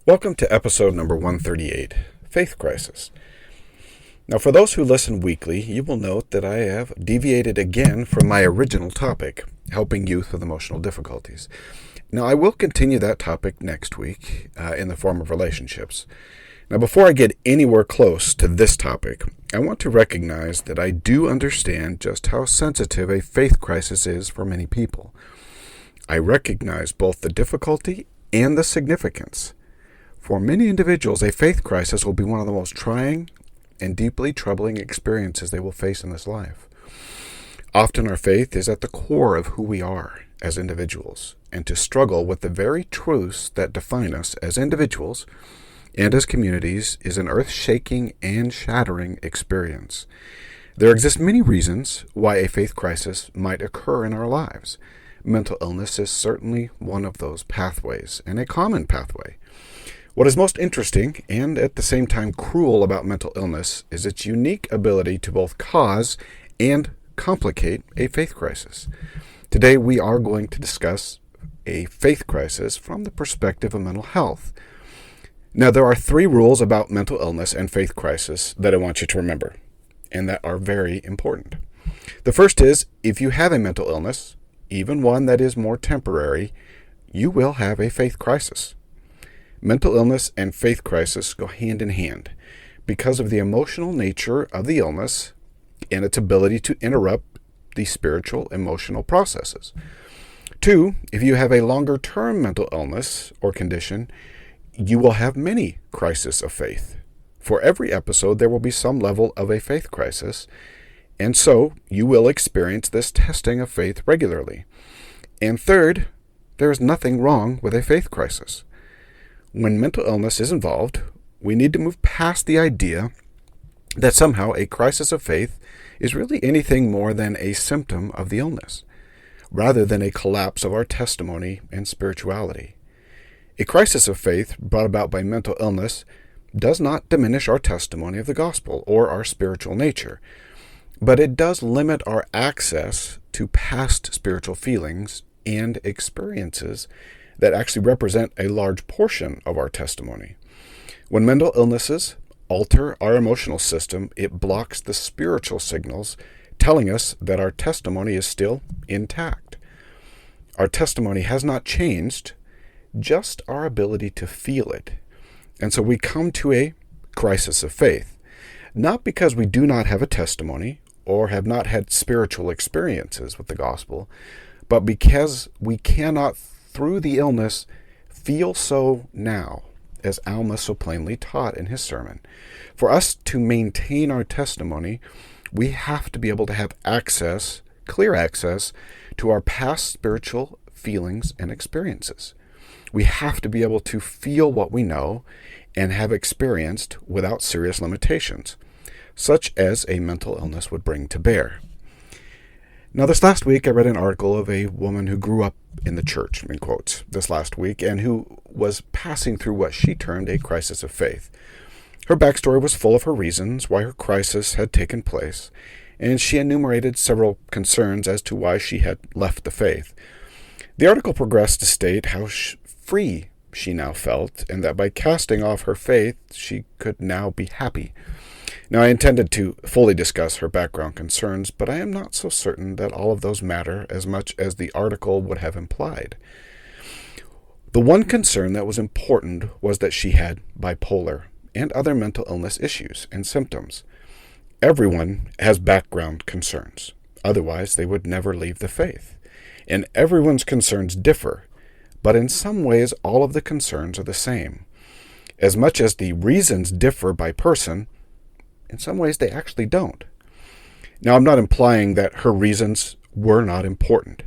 Welcome to episode number 138, Faith Crisis. Now, for those who listen weekly, you will note that I have deviated again from my original topic, helping youth with emotional difficulties. Now, I will continue that topic next week in the form of relationships. Now, before I get anywhere close to this topic, I want to recognize that I do understand just how sensitive a faith crisis is for many people. I recognize both the difficulty and the significance. For many individuals, a faith crisis will be one of the most trying and deeply troubling experiences they will face in this life. Often our faith is at the core of who we are as individuals, and to struggle with the very truths that define us as individuals and as communities is an earth-shaking and shattering experience. There exist many reasons why a faith crisis might occur in our lives. Mental illness is certainly one of those pathways, and a common pathway. What is most interesting, and at the same time cruel about mental illness, is its unique ability to both cause and complicate a faith crisis. Today we are going to discuss a faith crisis from the perspective of mental health. Now, there are 3 rules about mental illness and faith crisis that I want you to remember, and that are very important. The first is, if you have a mental illness, even one that is more temporary, you will have a faith crisis. Mental illness and faith crisis go hand in hand because of the emotional nature of the illness and its ability to interrupt the spiritual emotional processes. 2, if you have a longer-term mental illness or condition, you will have many crises of faith. For every episode, there will be some level of a faith crisis, and so you will experience this testing of faith regularly. And 3rd, there is nothing wrong with a faith crisis. When mental illness is involved, we need to move past the idea that somehow a crisis of faith is really anything more than a symptom of the illness, rather than a collapse of our testimony and spirituality. A crisis of faith brought about by mental illness does not diminish our testimony of the gospel or our spiritual nature, but it does limit our access to past spiritual feelings and experiences that actually represent a large portion of our testimony. When mental illnesses alter our emotional system, it blocks the spiritual signals telling us that our testimony is still intact. Our testimony has not changed, just our ability to feel it. And so we come to a crisis of faith, not because we do not have a testimony or have not had spiritual experiences with the gospel, but because we cannot through the illness, feel so now, as Alma so plainly taught in his sermon. For us to maintain our testimony, we have to be able to have access, clear access, to our past spiritual feelings and experiences. We have to be able to feel what we know and have experienced without serious limitations, such as a mental illness would bring to bear. Now, this last week, I read an article of a woman who grew up in the church, in quotes, this last week, and who was passing through what she termed a crisis of faith. Her backstory was full of her reasons why her crisis had taken place, and she enumerated several concerns as to why she had left the faith. The article progressed to state how free she now felt, and that by casting off her faith, she could now be happy. Now, I intended to fully discuss her background concerns, but I am not so certain that all of those matter as much as the article would have implied. The one concern that was important was that she had bipolar and other mental illness issues and symptoms. Everyone has background concerns. Otherwise, they would never leave the faith. And everyone's concerns differ, but in some ways, all of the concerns are the same. As much as the reasons differ by person, in some ways, they actually don't. Now, I'm not implying that her reasons were not important.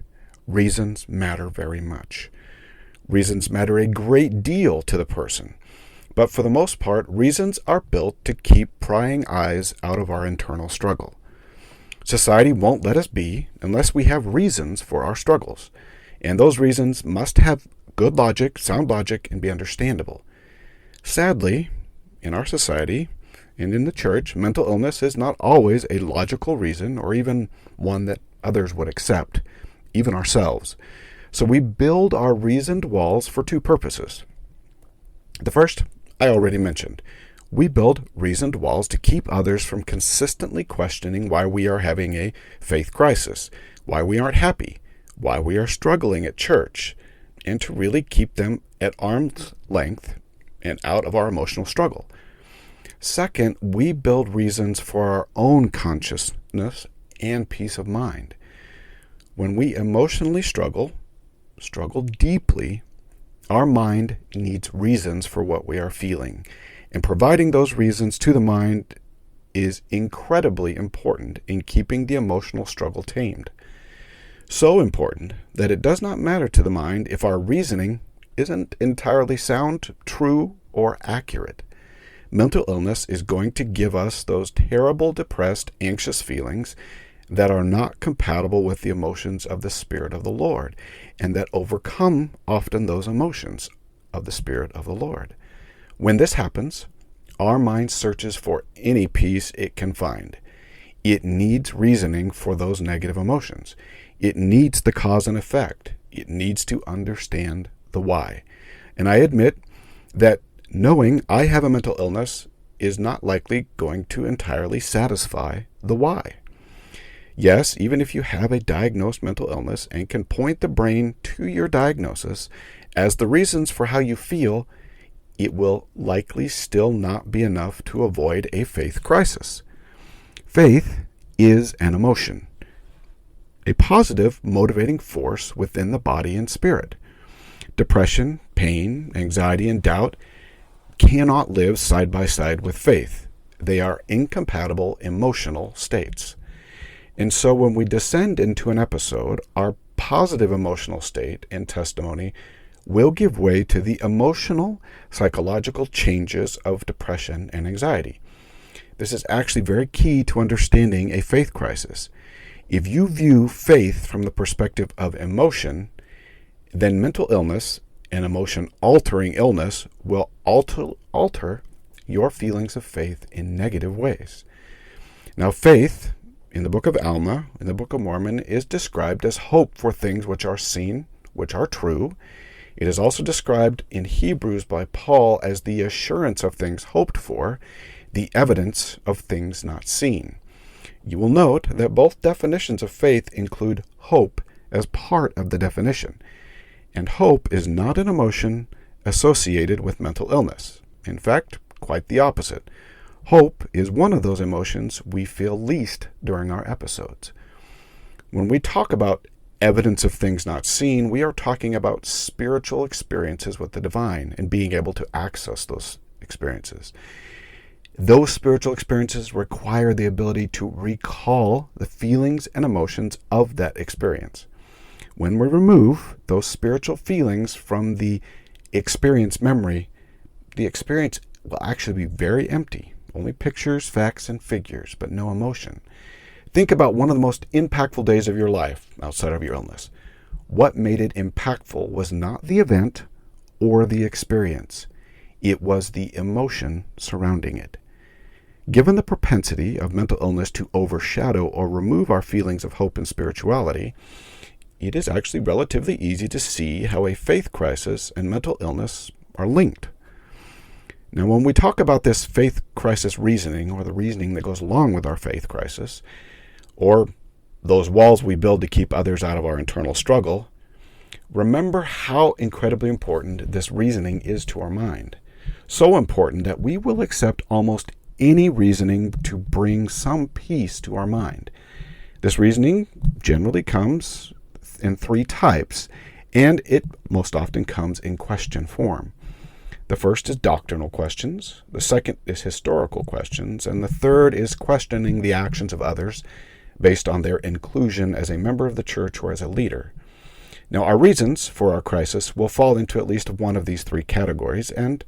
Reasons matter very much. Reasons matter a great deal to the person. But for the most part, reasons are built to keep prying eyes out of our internal struggle. Society won't let us be unless we have reasons for our struggles. And those reasons must have good logic, sound logic, and be understandable. Sadly, in our society, and in the church, mental illness is not always a logical reason or even one that others would accept, even ourselves. So we build our reasoned walls for 2 purposes. The first, I already mentioned. We build reasoned walls to keep others from consistently questioning why we are having a faith crisis, why we aren't happy, why we are struggling at church, and to really keep them at arm's length and out of our emotional struggle. Second, we build reasons for our own consciousness and peace of mind. When we emotionally struggle deeply, our mind needs reasons for what we are feeling, and providing those reasons to the mind is incredibly important in keeping the emotional struggle tamed. So important that it does not matter to the mind if our reasoning isn't entirely sound, true, or accurate. Mental illness is going to give us those terrible, depressed, anxious feelings that are not compatible with the emotions of the Spirit of the Lord, and that overcome often those emotions of the Spirit of the Lord. When this happens, our mind searches for any peace it can find. It needs reasoning for those negative emotions. It needs the cause and effect. It needs to understand the why. And I admit that knowing I have a mental illness is not likely going to entirely satisfy the why. Yes, even if you have a diagnosed mental illness and can point the brain to your diagnosis as the reasons for how you feel, it will likely still not be enough to avoid a faith crisis. Faith is an emotion, a positive motivating force within the body and spirit. Depression, pain, anxiety, and doubt cannot live side by side with faith. They are incompatible emotional states. And so when we descend into an episode, our positive emotional state and testimony will give way to the emotional, psychological changes of depression and anxiety. This is actually very key to understanding a faith crisis. If you view faith from the perspective of emotion, then mental illness and emotion-altering illness will alter your feelings of faith in negative ways. Now, faith in the book of Alma, in the Book of Mormon, is described as hope for things which are seen, which are true. It is also described in Hebrews by Paul as the assurance of things hoped for, the evidence of things not seen. You will note that both definitions of faith include hope as part of the definition. And hope is not an emotion associated with mental illness. In fact, quite the opposite. Hope is one of those emotions we feel least during our episodes. When we talk about evidence of things not seen, we are talking about spiritual experiences with the divine and being able to access those experiences. Those spiritual experiences require the ability to recall the feelings and emotions of that experience. When we remove those spiritual feelings from the experience memory, the experience will actually be very empty. Only pictures, facts, and figures, but no emotion. Think about one of the most impactful days of your life outside of your illness. What made it impactful was not the event or the experience. It was the emotion surrounding it. Given the propensity of mental illness to overshadow or remove our feelings of hope and spirituality, it is actually relatively easy to see how a faith crisis and mental illness are linked. Now, when we talk about this faith crisis reasoning, or the reasoning that goes along with our faith crisis, or those walls we build to keep others out of our internal struggle, remember how incredibly important this reasoning is to our mind. So important that we will accept almost any reasoning to bring some peace to our mind. This reasoning generally comes in three types, and it most often comes in question form. The first is doctrinal questions, the second is historical questions, and the third is questioning the actions of others based on their inclusion as a member of the church or as a leader. Now, our reasons for our crisis will fall into at least one of these three categories, and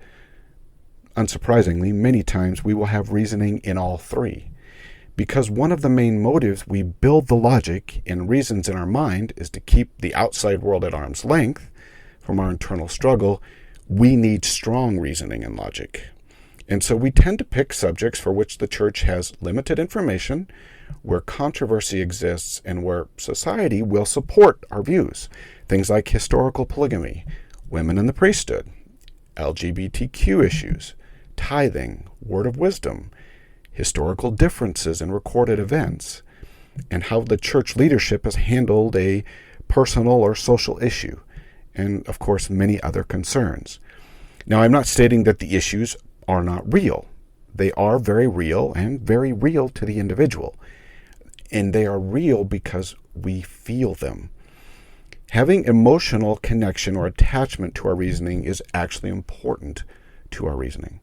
unsurprisingly, many times we will have reasoning in all three. Because one of the main motives we build the logic and reasons in our mind is to keep the outside world at arm's length from our internal struggle, we need strong reasoning and logic. And so we tend to pick subjects for which the church has limited information, where controversy exists, and where society will support our views. Things like historical polygamy, women in the priesthood, LGBTQ issues, tithing, word of wisdom, historical differences in recorded events, and how the church leadership has handled a personal or social issue, and of course many other concerns. Now, I'm not stating that the issues are not real. They are very real and very real to the individual. And they are real because we feel them. Having emotional connection or attachment to our reasoning is actually important to our reasoning.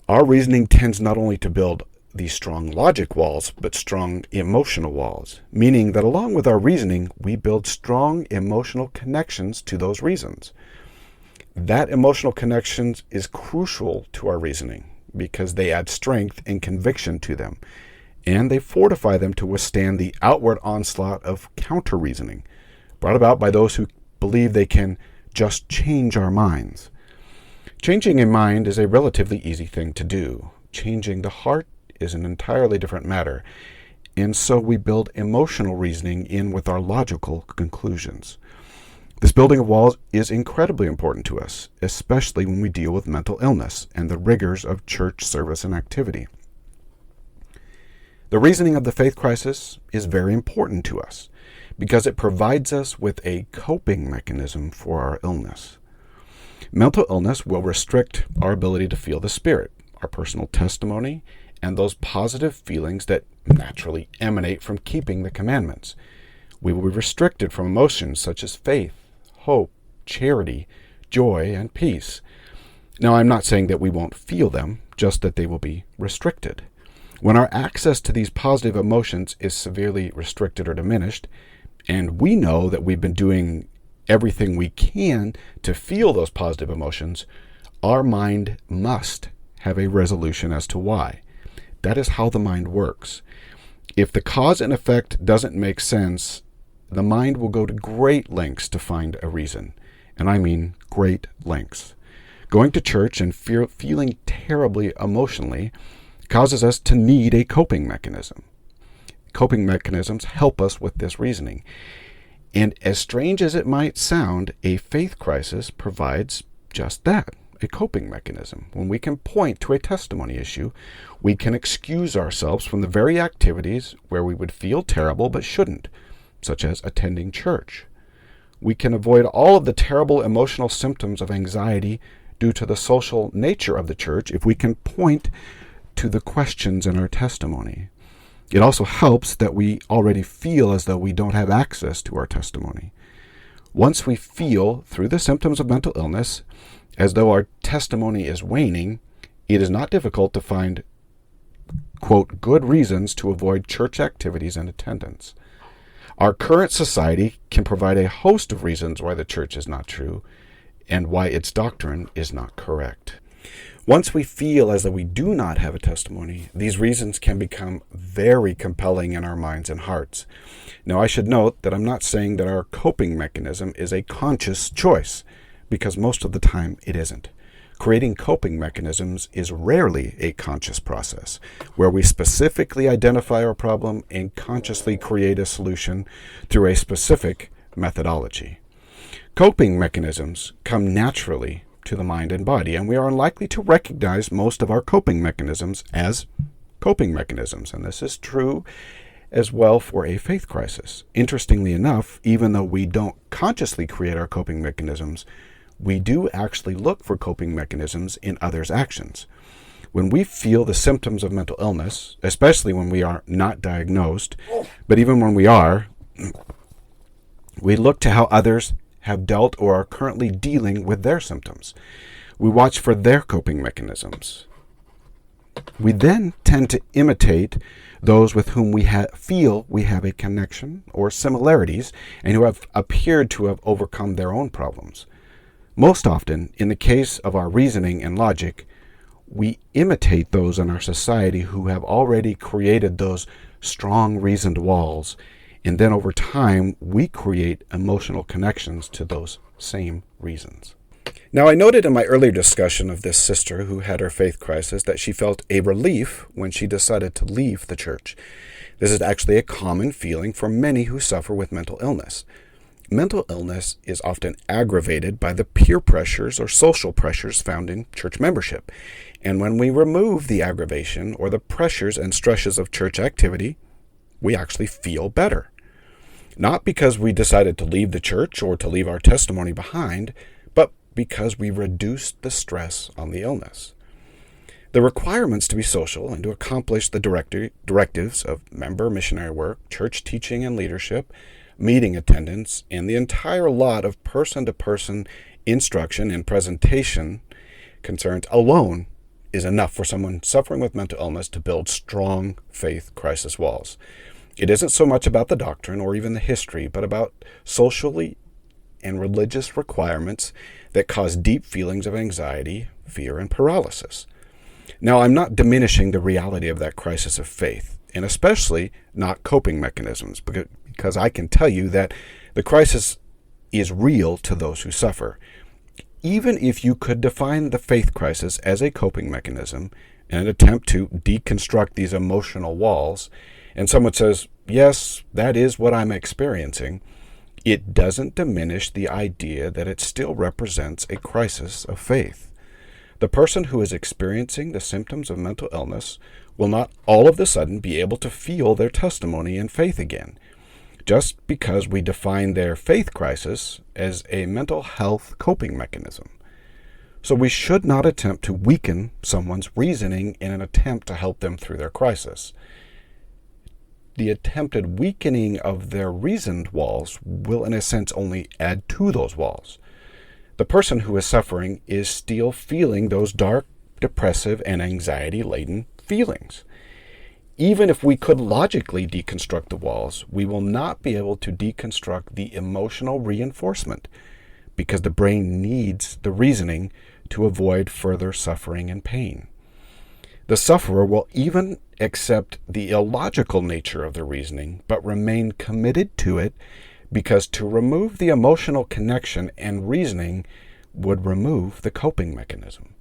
Our reasoning tends not only to build these strong logic walls, but strong emotional walls, meaning that along with our reasoning, we build strong emotional connections to those reasons. That emotional connections is crucial to our reasoning because they add strength and conviction to them, and they fortify them to withstand the outward onslaught of counter-reasoning, brought about by those who believe they can just change our minds. Changing a mind is a relatively easy thing to do. Changing the heart is an entirely different matter, and so we build emotional reasoning in with our logical conclusions. This building of walls is incredibly important to us, especially when we deal with mental illness and the rigors of church service and activity. The reasoning of the faith crisis is very important to us because it provides us with a coping mechanism for our illness. Mental illness will restrict our ability to feel the Spirit, our personal testimony, and those positive feelings that naturally emanate from keeping the commandments. We will be restricted from emotions such as faith, hope, charity, joy, and peace. Now, I'm not saying that we won't feel them, just that they will be restricted. When our access to these positive emotions is severely restricted or diminished, and we know that we've been doing everything we can to feel those positive emotions, our mind must have a resolution as to why. That is how the mind works. If the cause and effect doesn't make sense, the mind will go to great lengths to find a reason. And I mean great lengths. Going to church and feeling terribly emotionally causes us to need a coping mechanism. Coping mechanisms help us with this reasoning. And as strange as it might sound, a faith crisis provides just that, a coping mechanism. When we can point to a testimony issue, we can excuse ourselves from the very activities where we would feel terrible but shouldn't, such as attending church. We can avoid all of the terrible emotional symptoms of anxiety due to the social nature of the church if we can point to the questions in our testimony. It also helps that we already feel as though we don't have access to our testimony. Once we feel, through the symptoms of mental illness, as though our testimony is waning, it is not difficult to find, quote, good reasons to avoid church activities and attendance. Our current society can provide a host of reasons why the church is not true and why its doctrine is not correct. Once we feel as though we do not have a testimony, these reasons can become very compelling in our minds and hearts. Now, I should note that I'm not saying that our coping mechanism is a conscious choice, because most of the time it isn't. Creating coping mechanisms is rarely a conscious process, where we specifically identify our problem and consciously create a solution through a specific methodology. Coping mechanisms come naturally to the mind and body, and we are unlikely to recognize most of our coping mechanisms as coping mechanisms, and this is true as well for a faith crisis. Interestingly enough, even though we don't consciously create our coping mechanisms, we do actually look for coping mechanisms in others' actions. When we feel the symptoms of mental illness, especially when we are not diagnosed, but even when we are, we look to how others have dealt or are currently dealing with their symptoms. We watch for their coping mechanisms. We then tend to imitate those with whom we feel we have a connection or similarities and who have appeared to have overcome their own problems. Most often, in the case of our reasoning and logic, we imitate those in our society who have already created those strong reasoned walls, and then over time, we create emotional connections to those same reasons. Now, I noted in my earlier discussion of this sister who had her faith crisis that she felt a relief when she decided to leave the church. This is actually a common feeling for many who suffer with mental illness. Mental illness is often aggravated by the peer pressures or social pressures found in church membership. And when we remove the aggravation or the pressures and stresses of church activity, we actually feel better. Not because we decided to leave the church or to leave our testimony behind, but because we reduced the stress on the illness. The requirements to be social and to accomplish the directives of member missionary work, church teaching and leadership, meeting attendance, and the entire lot of person-to-person instruction and presentation concerns alone is enough for someone suffering with mental illness to build strong faith crisis walls. It isn't so much about the doctrine or even the history, but about socially and religious requirements that cause deep feelings of anxiety, fear, and paralysis. Now, I'm not diminishing the reality of that crisis of faith, and especially not coping mechanisms, because I can tell you that the crisis is real to those who suffer. Even if you could define the faith crisis as a coping mechanism and an attempt to deconstruct these emotional walls, and someone says, yes, that is what I'm experiencing, it doesn't diminish the idea that it still represents a crisis of faith. The person who is experiencing the symptoms of mental illness will not all of a sudden be able to feel their testimony and faith again, just because we define their faith crisis as a mental health coping mechanism. So we should not attempt to weaken someone's reasoning in an attempt to help them through their crisis. The attempted weakening of their reasoned walls will, in a sense, only add to those walls. The person who is suffering is still feeling those dark, depressive, and anxiety-laden feelings. Even if we could logically deconstruct the walls, we will not be able to deconstruct the emotional reinforcement because the brain needs the reasoning to avoid further suffering and pain. The sufferer will even accept the illogical nature of the reasoning, but remain committed to it because to remove the emotional connection and reasoning would remove the coping mechanism.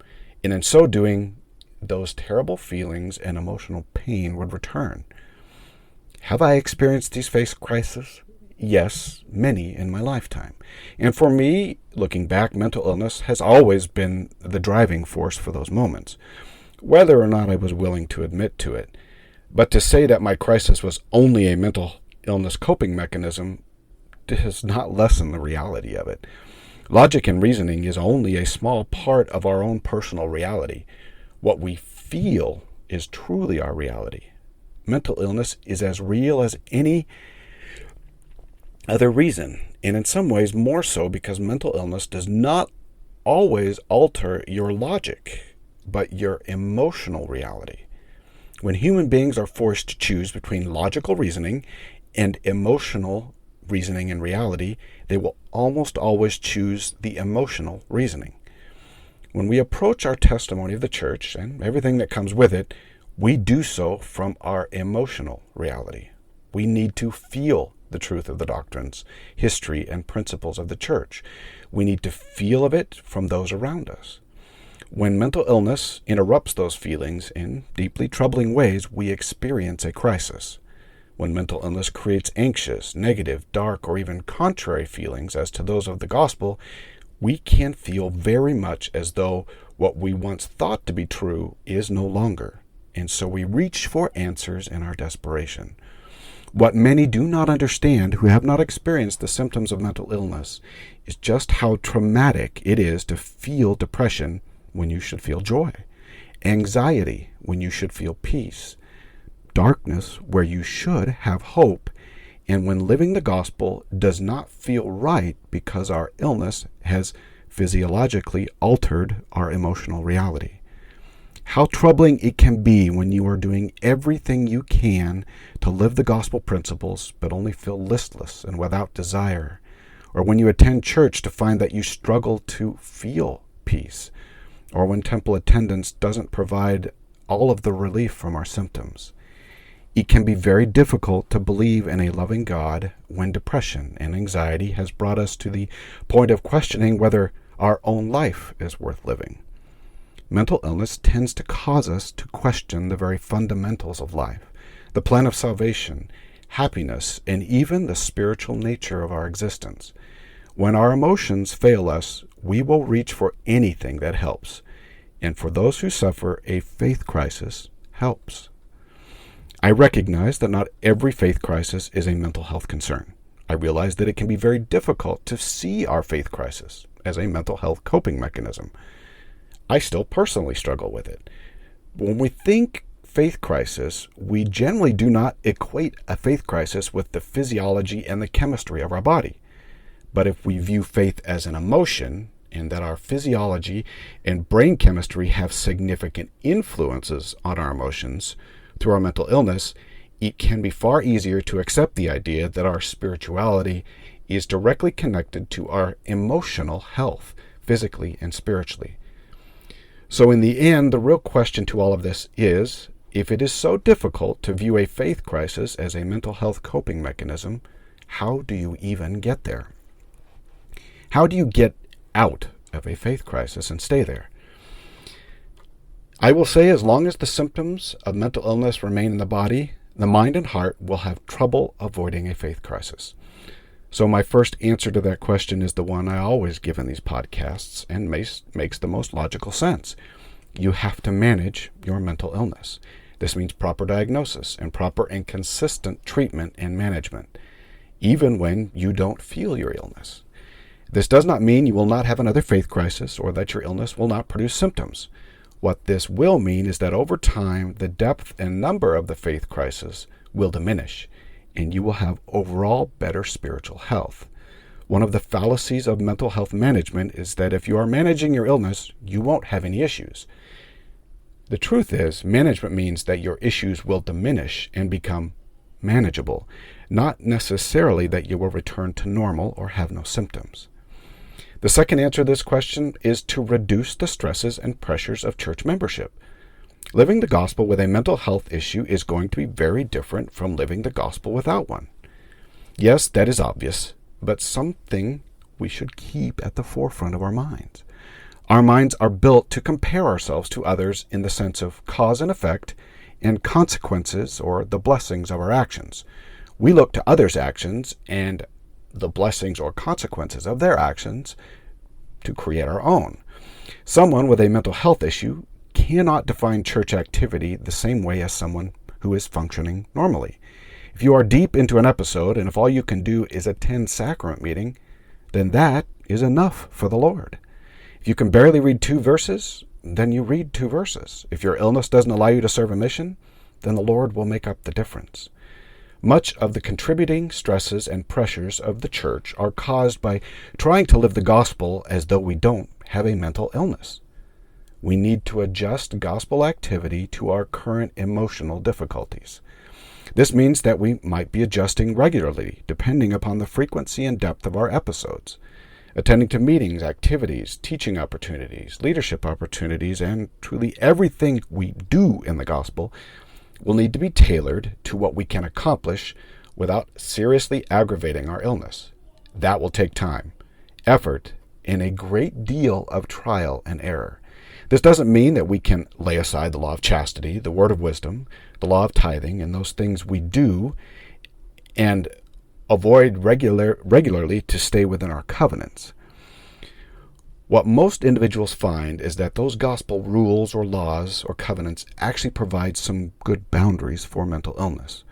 And in so doing, those terrible feelings and emotional pain would return. Have I experienced these faith crises? Yes, many in my lifetime. And for me, looking back, mental illness has always been the driving force for those moments, whether or not I was willing to admit to it. But to say that my crisis was only a mental illness coping mechanism does not lessen the reality of it. Logic and reasoning is only a small part of our own personal reality. What we feel is truly our reality. Mental illness is as real as any other reason, and in some ways more so because mental illness does not always alter your logic, but your emotional reality. When human beings are forced to choose between logical reasoning and emotional reasoning and reality, they will almost always choose the emotional reasoning. When we approach our testimony of the church and everything that comes with it, we do so from our emotional reality. We need to feel the truth of the doctrines, history, and principles of the church. We need to feel of it from those around us. When mental illness interrupts those feelings in deeply troubling ways, we experience a crisis. When mental illness creates anxious, negative, dark, or even contrary feelings as to those of the gospel, we can feel very much as though what we once thought to be true is no longer, and so we reach for answers in our desperation. What many do not understand who have not experienced the symptoms of mental illness is just how traumatic it is to feel depression when you should feel joy, anxiety when you should feel peace, darkness where you should have hope, and when living the gospel does not feel right because our illness has physiologically altered our emotional reality. How troubling it can be when you are doing everything you can to live the gospel principles but only feel listless and without desire, or when you attend church to find that you struggle to feel peace, or when temple attendance doesn't provide all of the relief from our symptoms. It can be very difficult to believe in a loving God when depression and anxiety has brought us to the point of questioning whether our own life is worth living. Mental illness tends to cause us to question the very fundamentals of life, the plan of salvation, happiness, and even the spiritual nature of our existence. When our emotions fail us, we will reach for anything that helps. And for those who suffer a faith crisis, helps. I recognize that not every faith crisis is a mental health concern. I realize that it can be very difficult to see our faith crisis as a mental health coping mechanism. I still personally struggle with it. When we think faith crisis, we generally do not equate a faith crisis with the physiology and the chemistry of our body. But if we view faith as an emotion, and that our physiology and brain chemistry have significant influences on our emotions through our mental illness, it can be far easier to accept the idea that our spirituality is directly connected to our emotional health, physically and spiritually. So in the end, the real question to all of this is, if it is so difficult to view a faith crisis as a mental health coping mechanism, how do you even get there? How do you get out of a faith crisis and stay there? I will say, as long as the symptoms of mental illness remain in the body, the mind and heart will have trouble avoiding a faith crisis. So my first answer to that question is the one I always give in these podcasts and makes the most logical sense. You have to manage your mental illness. This means proper diagnosis and proper and consistent treatment and management, even when you don't feel your illness. This does not mean you will not have another faith crisis or that your illness will not produce symptoms. What this will mean is that over time, the depth and number of the faith crisis will diminish, and you will have overall better spiritual health. One of the fallacies of mental health management is that if you are managing your illness, you won't have any issues. The truth is, management means that your issues will diminish and become manageable, not necessarily that you will return to normal or have no symptoms. The second answer to this question is to reduce the stresses and pressures of church membership. Living the gospel with a mental health issue is going to be very different from living the gospel without one. Yes, that is obvious, but something we should keep at the forefront of our minds. Our minds are built to compare ourselves to others in the sense of cause and effect and consequences or the blessings of our actions. We look to others' actions and the blessings or consequences of their actions to create our own. Someone with a mental health issue cannot define church activity the same way as someone who is functioning normally. If you are deep into an episode and if all you can do is attend sacrament meeting, then that is enough for the Lord. If you can barely read 2 verses, then you read 2 verses. If your illness doesn't allow you to serve a mission, then the Lord will make up the difference. Much of the contributing stresses and pressures of the church are caused by trying to live the gospel as though we don't have a mental illness. We need to adjust gospel activity to our current emotional difficulties. This means that we might be adjusting regularly, depending upon the frequency and depth of our episodes. Attending to meetings, activities, teaching opportunities, leadership opportunities, and truly everything we do in the gospel will need to be tailored to what we can accomplish without seriously aggravating our illness. That will take time, effort, and a great deal of trial and error. This doesn't mean that we can lay aside the law of chastity, the word of wisdom, the law of tithing, and those things we do, and avoid regularly to stay within our covenants. What most individuals find is that those gospel rules or laws or covenants actually provide some good boundaries for mental illness.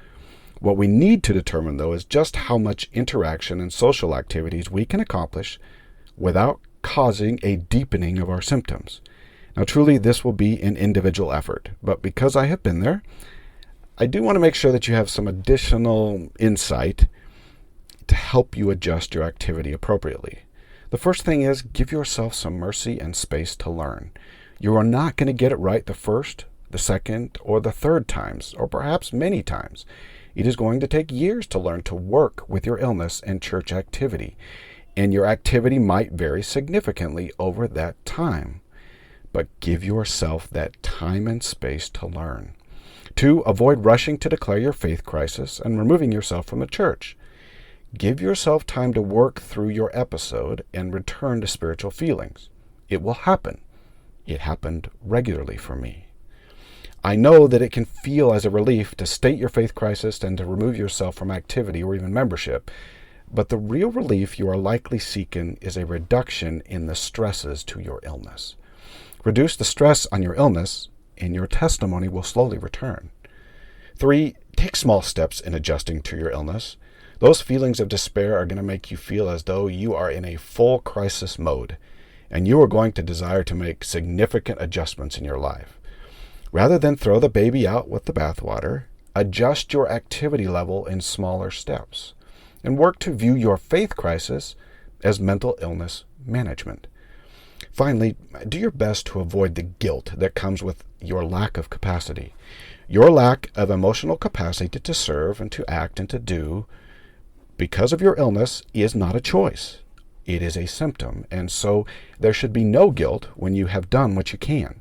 What we need to determine, though, is just how much interaction and social activities we can accomplish without causing a deepening of our symptoms. Now, truly, this will be an individual effort, but because I have been there, I do want to make sure that you have some additional insight to help you adjust your activity appropriately. The first thing is give yourself some mercy and space to learn. You are not going to get it right the first, the second, or the third times, or perhaps many times. It is going to take years to learn to work with your illness and church activity, and your activity might vary significantly over that time. But give yourself that time and space to learn. 2, avoid rushing to declare your faith crisis and removing yourself from the church. Give yourself time to work through your episode and return to spiritual feelings. It will happen. It happened regularly for me. I know that it can feel as a relief to state your faith crisis and to remove yourself from activity or even membership, but the real relief you are likely seeking is a reduction in the stresses to your illness. Reduce the stress on your illness, and your testimony will slowly return. 3, take small steps in adjusting to your illness. Those feelings of despair are going to make you feel as though you are in a full crisis mode, and you are going to desire to make significant adjustments in your life. Rather than throw the baby out with the bathwater, adjust your activity level in smaller steps, and work to view your faith crisis as mental illness management. Finally, do your best to avoid the guilt that comes with your lack of capacity. Your lack of emotional capacity to serve and to act and to do because of your illness is not a choice. It is a symptom, and so there should be no guilt when you have done what you can.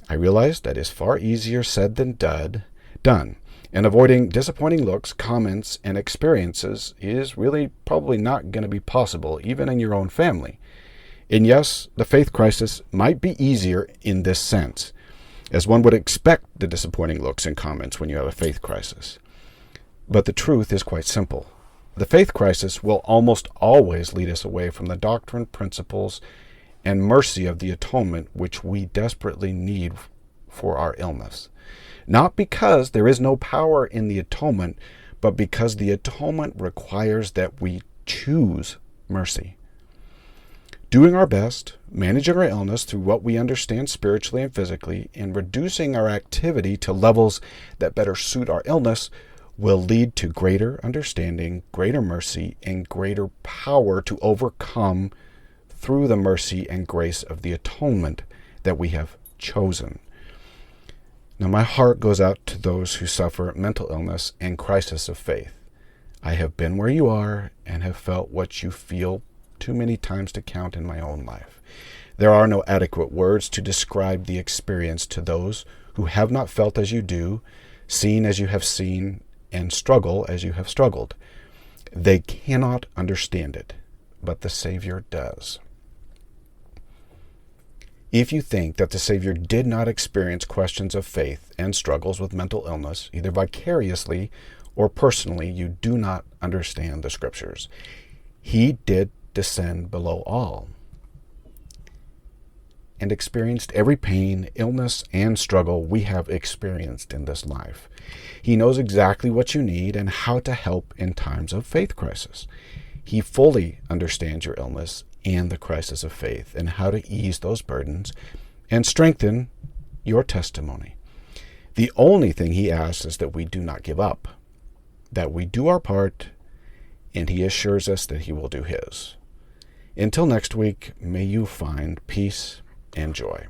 I realize that is far easier said than done, and avoiding disappointing looks, comments, and experiences is really probably not going to be possible, even in your own family. And yes, the faith crisis might be easier in this sense, as one would expect the disappointing looks and comments when you have a faith crisis. But the truth is quite simple. The faith crisis will almost always lead us away from the doctrine, principles, and mercy of the atonement which we desperately need for our illness. Not because there is no power in the atonement, but because the atonement requires that we choose mercy. Doing our best, managing our illness through what we understand spiritually and physically, and reducing our activity to levels that better suit our illness will lead to greater understanding, greater mercy, and greater power to overcome through the mercy and grace of the atonement that we have chosen. Now, my heart goes out to those who suffer mental illness and crisis of faith. I have been where you are and have felt what you feel too many times to count in my own life. There are no adequate words to describe the experience to those who have not felt as you do, seen as you have seen, and struggle as you have struggled. They cannot understand it, but the Savior does. If you think that the Savior did not experience questions of faith and struggles with mental illness, either vicariously or personally, you do not understand the Scriptures. He did descend below all and experienced every pain, illness, and struggle we have experienced in this life. He knows exactly what you need and how to help in times of faith crisis. He fully understands your illness and the crisis of faith and how to ease those burdens and strengthen your testimony. The only thing he asks is that we do not give up, that we do our part, and he assures us that he will do his. Until next week, may you find peace and joy.